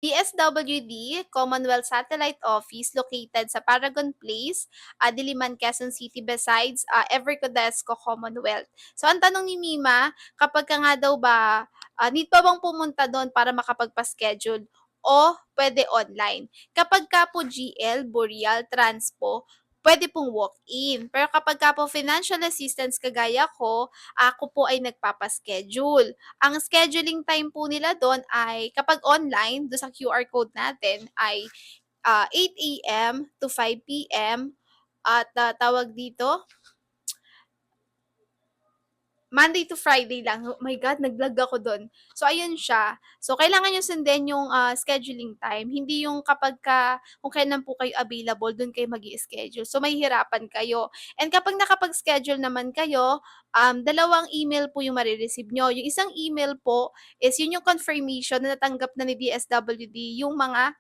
DSWD, Commonwealth Satellite Office located sa Paragon Place, Diliman, Quezon City besides Evercodesco Commonwealth. So ang tanong ni Mima, kapag ka nga daw ba, need pa bang pumunta do'n para makapagpa-schedule o pwede online? Kapag ka po GL, Boreal, Transpo, pwede pong walk-in. Pero kapag ka po financial assistance kagaya ko, ako po ay nagpapa-schedule. Ang scheduling time po nila do'n ay kapag online, do'n sa QR code natin ay 8 AM to 5 PM at tawag dito, Monday to Friday lang. Oh my God, nag-lag ako do'n. So ayun siya. So kailangan niyo sundin yung, scheduling time, hindi yung kapagka kung kailan po kayo available do'n kayo mag-i-schedule. So mahihirapan kayo. And kapag nakapag-schedule naman kayo, dalawang email po yung mare-receive niyo. Yung isang email po is yun yung confirmation na natanggap na ni DSWD yung mga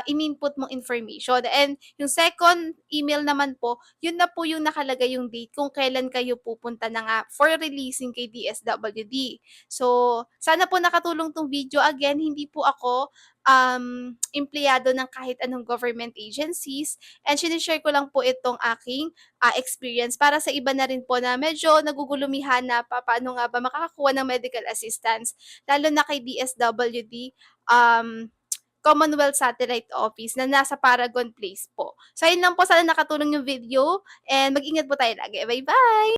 in-input mong information. And yung second email naman po, yun na po yung nakalagay yung date kung kailan kayo pupunta na nga for releasing kay DSWD. So, sana po nakatulong 'tong video. Again, hindi po ako empleyado ng kahit anong government agencies and shine-share ko lang po itong aking experience para sa iba na rin po na medyo nagugulumihan na paano nga ba makakakuha ng medical assistance lalo na kay DSWD. Commonwealth Satellite Office na nasa Paragon Place po. So ayun lang po, sana nakatulong yung video and mag-ingat po tayo lagi. Bye-bye!